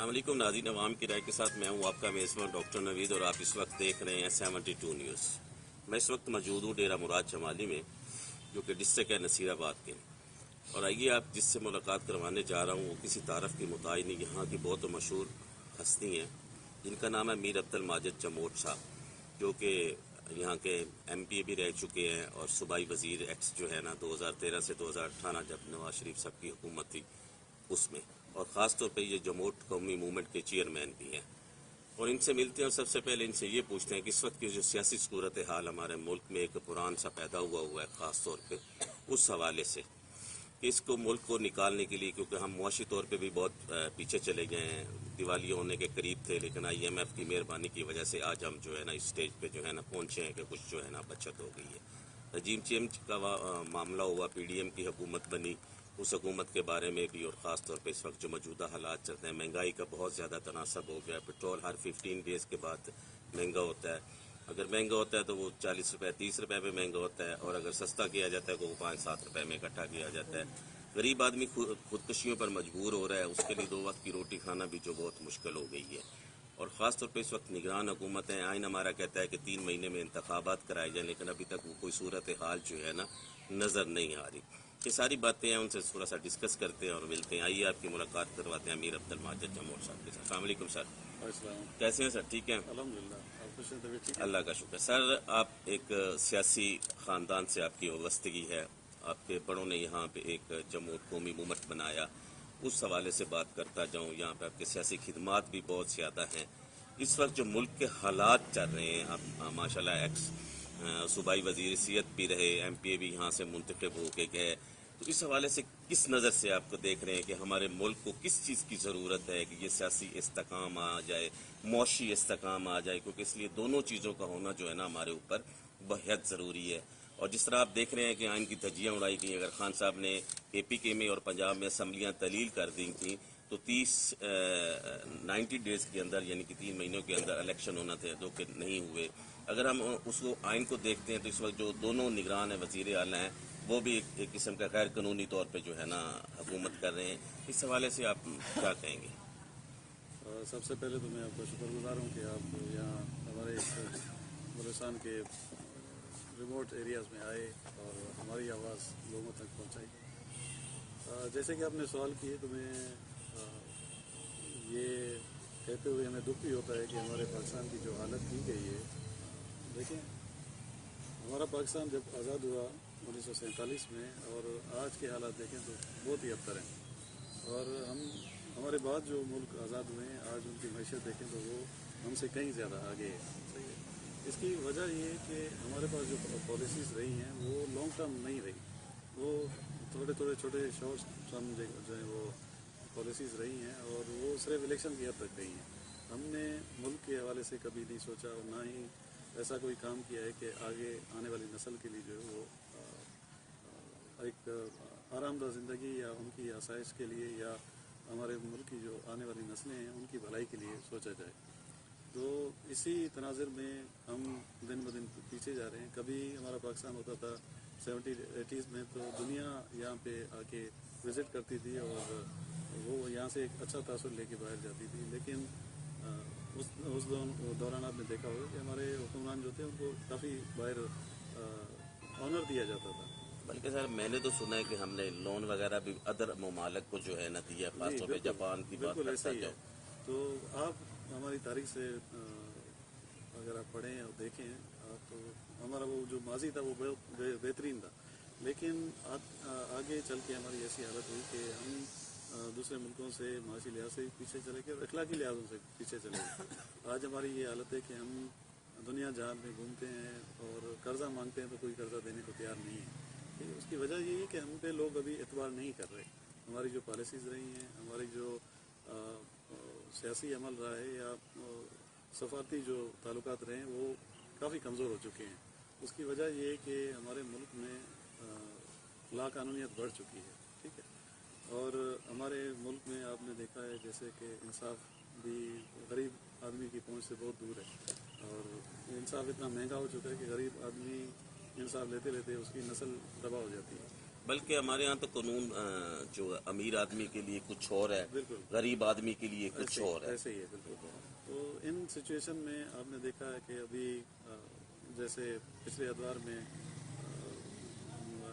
السلام علیکم ناظرین، عوام کی رائے کے ساتھ میں ہوں آپ کا میزبان ڈاکٹر نوید، اور آپ اس وقت دیکھ رہے ہیں 72 نیوز۔ میں اس وقت موجود ہوں ڈیرہ مراد شمالی میں، جو کہ ڈسٹرکٹ ہے نصیر آباد کے، اور آئیے آپ جس سے ملاقات کروانے جا رہا ہوں وہ کسی تعارف کی محتاج نہیں، یہاں کی بہت مشہور ہستی ہیں جن کا نام ہے میر عبد الماجد جموٹ صاحب، جو کہ یہاں کے ایم پی بھی رہ چکے ہیں اور صوبائی وزیر ایکس جو ہے نا 2013 سے 2018 جب نواز شریف صاحب کی حکومت تھی اس میں، اور خاص طور پہ یہ جموٹ قومی موومنٹ کے چیئرمین بھی ہیں۔ اور ان سے ملتے ہیں اور سب سے پہلے ان سے یہ پوچھتے ہیں کہ اس وقت کی جو سیاسی صورتحال ہمارے ملک میں ایک قرآن سا پیدا ہوا ہے، خاص طور پہ اس حوالے سے کہ اس کو ملک کو نکالنے کے لیے، کیونکہ ہم معاشی طور پہ بھی بہت پیچھے چلے گئے ہیں، دیوالیہ ہونے کے قریب تھے، لیکن IMF کی مہربانی کی وجہ سے آج ہم جو ہے نا اس سٹیج پہ جو ہے نا پہنچے ہیں کہ کچھ جو ہے نا بچت ہو گئی ہے۔ رجیم چینج کا معاملہ ہوا، PDM کی حکومت بنی، اس حکومت کے بارے میں بھی، اور خاص طور پہ اس وقت جو موجودہ حالات چلتے ہیں، مہنگائی کا بہت زیادہ تناسب ہو گیا ہے، پیٹرول ہر 15 ڈیز کے بعد مہنگا ہوتا ہے، اگر مہنگا ہوتا ہے تو وہ 40 روپے 30 روپے میں مہنگا ہوتا ہے، اور اگر سستا کیا جاتا ہے تو وہ 5-7 روپے میں اکٹھا کیا جاتا ہے۔ غریب آدمی خودکشیوں پر مجبور ہو رہا ہے، اس کے لیے 2 وقت کی روٹی کھانا بھی جو بہت مشکل ہو گئی ہے، اور خاص طور پہ اس وقت نگران حکومت ہے۔ آئین ہمارا کہتا ہے کہ 3 مہینے میں انتخابات کرائے جائیں، لیکن ابھی تک وہ کوئی صورتحال جو ہے نا نظر نہیں آ رہی۔ یہ ساری باتیں ہیں، ان سے تھوڑا سا ڈسکس کرتے ہیں اور ملتے ہیں۔ آئیے آپ کی ملاقات کرواتے ہیں امیر عبد الماجد جموٹ صاحب کے ساتھ۔ السلام علیکم سر۔ السلام، کیسے ہیں سر؟ ٹھیک ہیں؟ الحمدللہ۔ آپ خوش ہیں؟ طبیعت ٹھیک ہے؟ اللہ کا شکر۔ سر آپ ایک سیاسی خاندان سے آپ کی وابستگی ہے، آپ کے بڑوں نے یہاں پہ ایک جموٹ قومی موومنٹ بنایا، اس حوالے سے بات کرتا جاؤں۔ یہاں پہ آپ کے سیاسی خدمات بھی بہت زیادہ ہیں۔ اس وقت جو ملک کے حالات چل رہے ہیں، آپ ماشاءاللہ ایکس صوبائی وزیر صحت بھی رہے، MP بھی یہاں سے منتخب ہو کے گئے، تو اس حوالے سے کس نظر سے آپ کو دیکھ رہے ہیں کہ ہمارے ملک کو کس چیز کی ضرورت ہے کہ یہ سیاسی استحکام آ جائے، معاشی استحکام آ جائے، کیونکہ اس لیے دونوں چیزوں کا ہونا جو ہے نا ہمارے اوپر بہت ضروری ہے۔ اور جس طرح آپ دیکھ رہے ہیں کہ آئین کی دھجیاں اڑائی گئی، اگر خان صاحب نے APK میں اور پنجاب میں اسمبلیاں تعلیل کر دی تھیں تو 90 ڈیز کے اندر، یعنی کہ 3 مہینوں کے اندر الیکشن ہونا تھے، جو کہ نہیں ہوئے۔ اگر ہم اس کو آئین کو دیکھتے ہیں تو اس وقت جو دونوں نگران ہیں، وزیر اعلیٰ ہیں، وہ بھی ایک قسم کا غیر قانونی طور پہ جو ہے نا حکومت کر رہے ہیں۔ اس حوالے سے آپ کیا کہیں گے؟ سب سے پہلے تو میں آپ کا شکر گزار ہوں کہ آپ یہاں ہمارے بلوچستان کے ریموٹ ایریاز میں آئے اور ہماری آواز لوگوں تک پہنچائی۔ جیسے کہ آپ نے سوال کیے تو میں یہ کہتے ہوئے ہمیں دکھ بھی ہوتا ہے کہ ہمارے پاکستان کی جو حالت کی گئی ہے، دیکھیں ہمارا پاکستان جب آزاد ہوا 1947 میں، اور آج کے حالات دیکھیں تو بہت ہی ابتر ہیں، اور ہمارے بعد جو ملک آزاد ہوئے ہیں آج ان کی معیشت دیکھیں تو وہ ہم سے کہیں زیادہ آگے ہے۔ صحیح ہے، اس کی وجہ یہ ہے کہ ہمارے پاس جو پالیسیز رہی ہیں وہ لانگ ٹرم نہیں رہی، وہ چھوٹے شارٹ ٹرم جو ہیں وہ پالیسیز رہی ہیں، اور وہ صرف الیکشن کی حد تک رہی ہیں۔ ہم نے ملک کے حوالے سے کبھی نہیں سوچا، اور نہ ہی ایسا کوئی کام کیا ہے کہ آگے آنے والی نسل کے لیے جو ہے وہ ایک آرام دہ زندگی یا ان کی آسائش کے لیے یا ہمارے ملک کی جو آنے والی نسلیں ہیں ان کی بھلائی کے لیے سوچا جائے۔ تو اسی تناظر میں ہم دن بدن پیچھے جا رہے ہیں۔ کبھی ہمارا پاکستان ہوتا تھا 70-80s میں، تو دنیا یہاں پہ آ کے وزٹ کرتی تھی اور وہ یہاں سے ایک اچھا تاثر لے کے باہر جاتی تھی، لیکن اس دوران آپ نے دیکھا ہوگا کہ ہمارے حکمران جو تھے ان کو کافی باہر آنر دیا جاتا تھا۔ بلکہ سر میں نے تو سنا ہے کہ ہم نے لون وغیرہ بھی ادر ممالک کو جو ہے نا دیا، خاص طور پہ جاپان کی بات بالکل ایسا کرتا ہی ہے۔ جاؤ۔ تو آپ ہماری تاریخ سے اگر آپ پڑھیں اور دیکھیں تو ہمارا وہ جو ماضی تھا وہ بہت بہترین تھا، لیکن آگے چل کے ہماری ایسی حالت ہوئی کہ ہم دوسرے ملکوں سے معاشی لحاظ سے پیچھے چلے گئے اور اخلاقی لحاظوں سے پیچھے چلے گئے۔ آج ہماری یہ حالت ہے کہ ہم دنیا جہان میں گھومتے ہیں اور قرضہ مانگتے ہیں تو کوئی قرضہ دینے کو تیار نہیں ہے۔ اس کی وجہ یہ ہے کہ ہم پہ لوگ ابھی اعتبار نہیں کر رہے۔ ہماری جو پالیسیز رہی ہیں، ہماری جو سیاسی عمل رہا ہے یا سفارتی جو تعلقات رہے ہیں وہ کافی کمزور ہو چکے ہیں۔ اس کی وجہ یہ ہے کہ ہمارے ملک میں لاقانونیت بڑھ چکی ہے، ٹھیک ہے، اور ہمارے ملک میں آپ نے دیکھا ہے جیسے کہ انصاف بھی غریب آدمی کی پہنچ سے بہت دور ہے، اور انصاف اتنا مہنگا ہو چکا ہے کہ غریب آدمی انصاف لیتے لیتے اس کی نسل تباہ ہو جاتی ہے۔ بلکہ ہمارے ہاں تو قانون جو امیر آدمی کے لیے کچھ اور ہے، بالکل غریب آدمی کے لیے کچھ اور ہے. ایسے ہی ہے بالکل. تو ان سچویشن میں آپ نے دیکھا ہے کہ ابھی جیسے پچھلے اتوار میں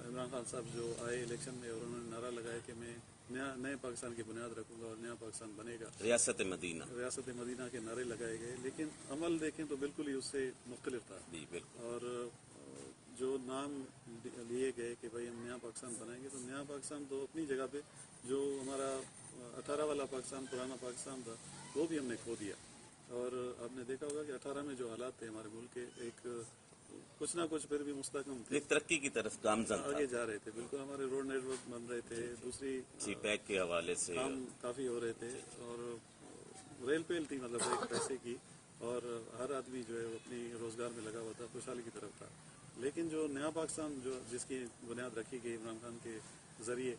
عمران خان صاحب جو آئے الیکشن میں اور انہوں نے نعرہ لگایا کہ میں نئے پاکستان کی بنیاد رکھوں گا اور نیا پاکستان بنے گا. ریاست مدینہ. ریاست مدینہ کے نعرے لگائے گئے لیکن عمل دیکھیں تو بالکل ہی اس سے مختلف تھا. جی بالکل. اور جو نام لیے گئے کہ بھائی ہم نیا پاکستان بنائیں گے تو نیا پاکستان تو اپنی جگہ پہ جو ہمارا 18 والا پاکستان پرانا پاکستان تھا وہ بھی ہم نے کھو دیا. اور آپ نے دیکھا ہوگا کہ 18 میں جو حالات تھے ہمارے ملک کے ایک کچھ نہ کچھ پھر بھی مستحکم تھے, ایک ترقی کی طرف گامزن تھا, آگے جا رہے تھے. بالکل ہمارے روڈ نیٹ ورک بن رہے تھے, دوسری سی پیک کے حوالے سے کام کافی ہو رہے تھے اور ریل پیل تھی مطلب ایک پیسے کی, اور ہر آدمی جو ہے وہ اپنی روزگار میں لگا ہوا تھا, خوشحالی کی طرف تھا. لیکن جو نیا پاکستان جو جس کی بنیاد رکھی گئی عمران خان کے ذریعے,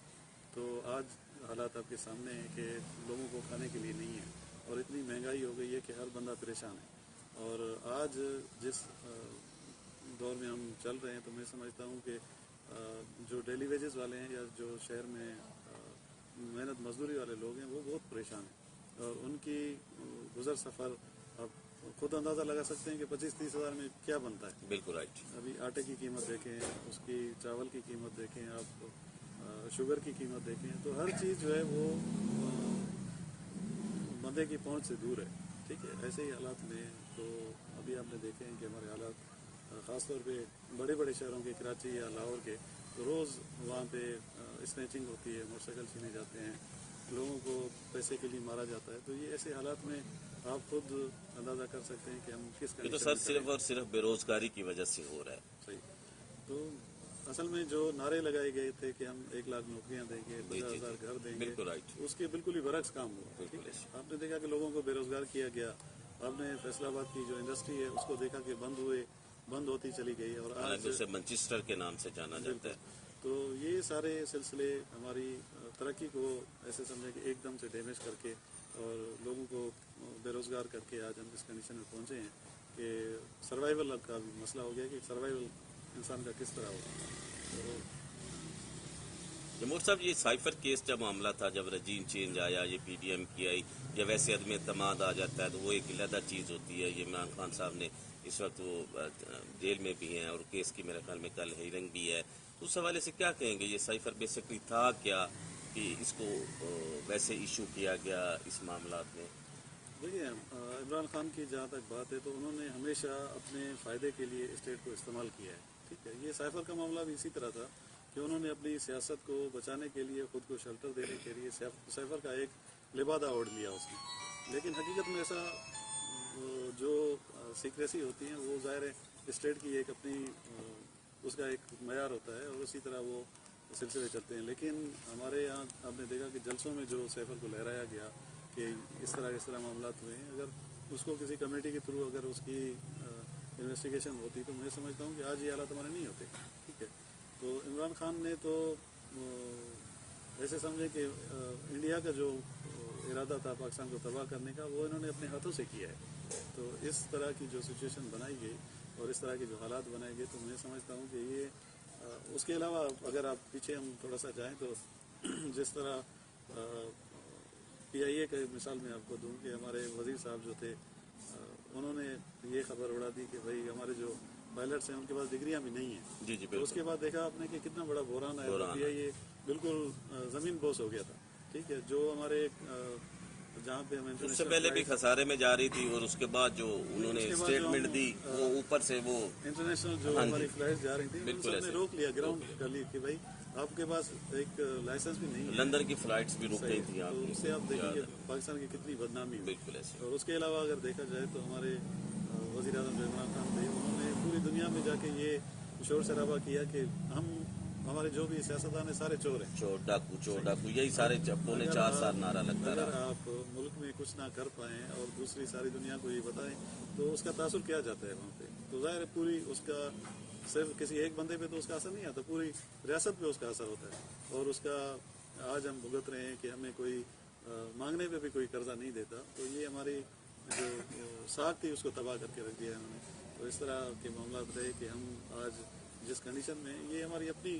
تو آج حالات آپ کے سامنے ہیں کہ لوگوں کو کھانے کے لیے نہیں ہے اور اتنی مہنگائی ہو گئی ہے کہ ہر بندہ پریشان ہے. اور آج جس دور میں ہم چل رہے ہیں تو میں سمجھتا ہوں کہ جو ڈیلی ویجز والے ہیں یا جو شہر میں محنت مزدوری والے لوگ ہیں وہ بہت پریشان ہیں, اور ان کی گزر سفر آپ خود اندازہ لگا سکتے ہیں کہ 25-30 ہزار میں کیا بنتا ہے. بالکل رائٹ. ابھی آٹے کی قیمت دیکھیں, اس کی چاول کی قیمت دیکھیں, آپ شوگر کی قیمت دیکھیں, تو ہر چیز جو ہے وہ بندے کی پہنچ سے دور ہے. ٹھیک ہے, ایسے ہی حالات میں تو ابھی آپ نے دیکھے ہیں کہ ہمارے حالات خاص طور پہ بڑے بڑے شہروں کے, کراچی یا لاہور کے, تو روز وہاں پہ اسنیچنگ ہوتی ہے, موٹر سائیکل چھینے جاتے ہیں, لوگوں کو پیسے کے لیے مارا جاتا ہے. تو یہ ایسے حالات میں آپ خود اندازہ کر سکتے ہیں کہ ہم کس یہ تو کنڈیشن سر میں صرف اور صرف بے روزگاری کی وجہ سے ہو رہا ہے. صحیح. تو اصل میں جو نعرے لگائے گئے تھے کہ ہم 1 لاکھ نوکریاں دیں گے, 50,000 گھر دیں گے, بالکل رائٹ. اس کے بالکل ہی برعکس کام ہوا. بالکل ٹھیک ہے, آپ نے دیکھا کہ لوگوں کو بے روزگار کیا گیا. آپ نے فیصل آباد کی جو انڈسٹری ہے اس کو دیکھا کہ بند ہوتی چلی گئی, اور حالانکہ آج اسے مانچسٹر کے نام سے جانا جاتا ہے. تو یہ سارے سلسلے ہماری ترقی کو ایسے سمجھے کہ ایک دم سے ڈیمیج کر کے اور لوگوں کو بے روزگار کر کے آج ہم اس کنڈیشن میں پہنچے ہیں کہ سروائیول کا بھی مسئلہ ہو گیا کہ سروائیول انسان کا کس طرح ہوگا. جمہور صاحب, یہ سائفر کیس جب معاملہ تھا, جب رجیم چینج آیا, یہ پی ڈی ایم کی آئی, یا ویسے عدم اعتماد آ جاتا ہے تو وہ ایک علیحدہ چیز ہوتی ہے. یہ عمران خان صاحب نے اس وقت وہ جیل میں بھی ہیں اور کیس کی میرے خیال میں کل ہیئرنگ بھی ہے. تو اس حوالے سے کیا کہیں گے, یہ سائفر بیسکلی تھا کیا کہ اس کو ویسے ایشو کیا گیا اس معاملات میں؟ دیکھیے, عمران خان کی جہاں تک بات ہے تو انہوں نے ہمیشہ اپنے فائدے کے لیے اسٹیٹ کو استعمال کیا ہے. ٹھیک ہے, یہ سائفر کا معاملہ بھی اسی طرح تھا کہ انہوں نے اپنی سیاست کو بچانے کے لیے, خود کو شیلٹر دینے کے لیے سائفر کا ایک لبادہ اوڑھ لیا اس نے. لیکن حقیقت میں ایسا جو سیکریسی ہوتی ہیں وہ ظاہر ہے اسٹیٹ کی ایک اپنی اس کا ایک معیار ہوتا ہے اور اسی طرح وہ سلسلے چلتے ہیں. لیکن ہمارے یہاں آپ نے دیکھا کہ جلسوں میں جو سائفر کو لہرایا گیا کہ اس طرح معاملات ہوئے ہیں, اگر اس کو کسی کمیٹی کے تھرو اگر اس کی انویسٹیگیشن ہوتی تو میں سمجھتا ہوں کہ آج یہ حالات ہمارے نہیں ہوتے. ٹھیک ہے, تو عمران خان نے تو ایسے سمجھے کہ انڈیا کا جو ارادہ تھا پاکستان کو تباہ کرنے کا وہ انہوں نے اپنے ہاتھوں سے کیا ہے. تو اس طرح کی جو سچویشن بنائی گئی اور اس طرح کے جو حالات بنائے گئے تو میں سمجھتا ہوں کہ یہ اس کے علاوہ اگر آپ پیچھے ہم تھوڑا سا جائیں تو جس طرح پی آئی اے کا مثال میں آپ کو دوں کہ ہمارے وزیر صاحب جو تھے انہوں نے یہ خبر اڑا دی کہ بھائی ہمارے جو پائلٹس ہیں ان کے پاس ڈگریاں بھی نہیں ہیں. جی جی تو اس کے بعد دیکھا آپ نے کہ کتنا بڑا بحران آیا, پی آئی اے بالکل زمین بوس ہو گیا تھا. ٹھیک ہے, جو ہمارے جہاں پہ ہم اس سے پہلے بھی خسارے میں جا رہی تھی اور اس کے بعد جو انہوں نے اسٹیٹمنٹ دی وہ اوپر سے وہ انٹرنیشنل جو ہماری فلائٹ جا رہی تھی ان نے روک لیا, گراؤنڈ کر لی کہ بھائی آپ کے پاس ایک لائسنس بھی نہیں ہے. لندن کی فلائٹس بھی رک گئی تھیں. تو اس سے آپ دیکھیں کہ پاکستان کی کتنی بدنامی ہوئی. بالکل ایسے. اور اس کے علاوہ اگر دیکھا جائے تو ہمارے وزیر اعظم عمران خان تھے, انہوں نے پوری دنیا میں جا کے یہ شور شرابہ کیا کہ ہمارے جو بھی سیاستدان ہیں سارے چور ہیں, چور ڈاکو یہی سارے 4 سال نعرہ لگتا رہا. اگر آپ ملک میں کچھ نہ کر پائیں اور دوسری ساری دنیا کو یہ بتائیں تو اس کا تاثر کیا جاتا ہے وہاں پہ. تو ظاہر ہے پوری اس کا صرف کسی ایک بندے پہ تو اس کا اثر نہیں آتا, پوری ریاست پہ اس کا اثر ہوتا ہے. اور اس کا آج ہم بھگت رہے ہیں کہ ہمیں کوئی مانگنے پہ بھی کوئی قرضہ نہیں دیتا. تو یہ ہماری جو ساکھ تھی اس کو تباہ کر کے رکھ دیا ہے انہوں نے. تو اس طرح کے معاملات رہے کہ ہم آج جس کنڈیشن میں, یہ ہماری اپنی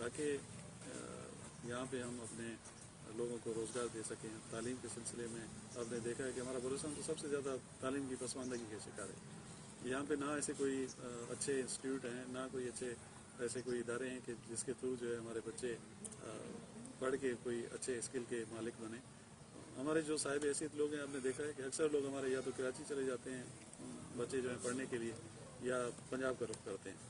تاکہ یہاں پہ ہم اپنے لوگوں کو روزگار دے سکیں. تعلیم کے سلسلے میں آپ نے دیکھا ہے کہ ہمارا بلوچستان تو سب سے زیادہ تعلیم کی پسماندگی کا شکار ہے. یہاں پہ نہ ایسے کوئی اچھے انسٹیٹیوٹ ہیں، نہ کوئی اچھے ایسے کوئی ادارے ہیں کہ جس کے تھرو جو ہے ہمارے بچے پڑھ کے کوئی اچھے اسکل کے مالک بنے. ہمارے جو صاحب حیثیت لوگ ہیں، آپ نے دیکھا ہے کہ اکثر لوگ ہمارے یا تو کراچی چلے جاتے ہیں بچے جو ہیں پڑھنے کے لیے، یا پنجاب کا رخ کرتے ہیں.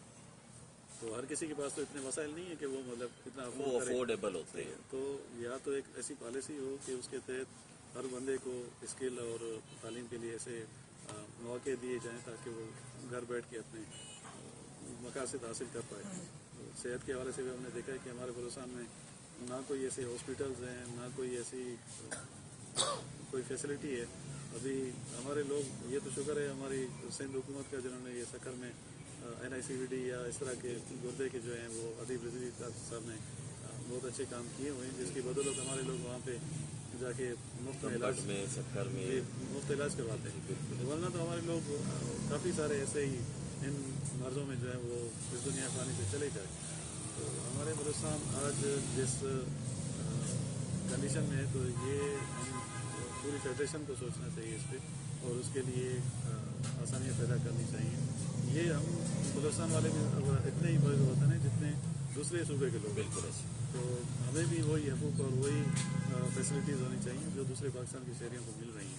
تو ہر کسی کے پاس تو اتنے وسائل نہیں ہے کہ وہ مطلب اتنا وہ افورڈیبل ہوتے ہیں. تو یا تو ایک ایسی پالیسی ہو کہ اس کے تحت ہر بندے کو اسکل اور تعلیم کے لیے ایسے مواقع دیے جائیں تاکہ وہ گھر بیٹھ کے اپنے مقاصد حاصل کر پائے. صحت کے حوالے سے بھی ہم نے دیکھا ہے کہ ہمارے بلوچستان میں نہ کوئی ایسے ہاسپٹلز ہیں، نہ کوئی ایسی کوئی فیسلٹی ہے. ابھی ہمارے لوگ، یہ تو شکر ہے ہماری سندھ حکومت کا جنہوں نے یہ سکر میں NICVD یا اس طرح کے گردے کے جو ہیں وہ ادیب رضوی صاحب نے بہت اچھے کام کیے ہوئے ہیں، جس کی بدولت ہمارے لوگ وہاں پہ جا کے مفت علاج میں شکر میں مفت علاج کرواتے ہیں. ورنہ تو ہمارے لوگ کافی سارے ایسے ہی ان مرضوں میں جو ہے وہ اس دنیا پانی سے چلے جائیں. تو ہمارے بلوچستان آج جس کنڈیشن میں ہے، تو یہ ہم پوری فیڈریشن کو سوچنا چاہیے اس پہ، اور اس کے لیے آسانیاں پیدا کرنی چاہیے. یہ ہم بلوچستان والے بھی اتنے ہی بڑے وطن ہیں جتنے دوسرے صوبے کے لوگ. بالکل ایسے. تو ہمیں بھی وہی حقوق اور وہی فیسلٹیز ہونی چاہیے جو دوسرے پاکستان کی شہریوں کو مل رہی ہیں.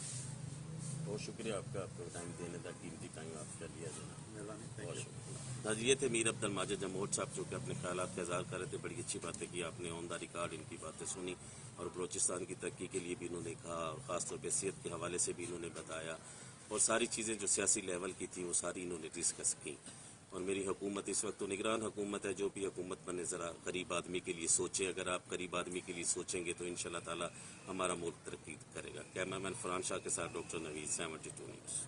بہت شکریہ آپ کا ٹائم دینے کا، قیمتی ٹائم آپ کا لیا جانا. مہربانی. بہت شکریہ. یہ تھے میر عبد الماجد جمہور صاحب جو کہ اپنے خیالات کا اظہار کر رہے تھے. بڑی اچھی باتیں کی آپ نے، آن دا ریکارڈ ان کی باتیں سنی، اور بلوچستان کی ترقی کے لیے بھی انہوں نے کہا، اور خاص طور پہ صحت کے حوالے سے بھی انہوں نے بتایا، اور ساری چیزیں جو سیاسی لیول کی تھیں وہ ساری انہوں نے ڈسکس کی. اور میری حکومت اس وقت تو نگران حکومت ہے. جو بھی حکومت بنے ذرا غریب آدمی کے لیے سوچے. اگر آپ غریب آدمی کے لیے سوچیں گے تو انشاءاللہ تعالی ہمارا ملک ترقی کرے گا. کیمرہ مین فرحان شاہ کے ساتھ ڈاکٹر نوید، 72 نیوز.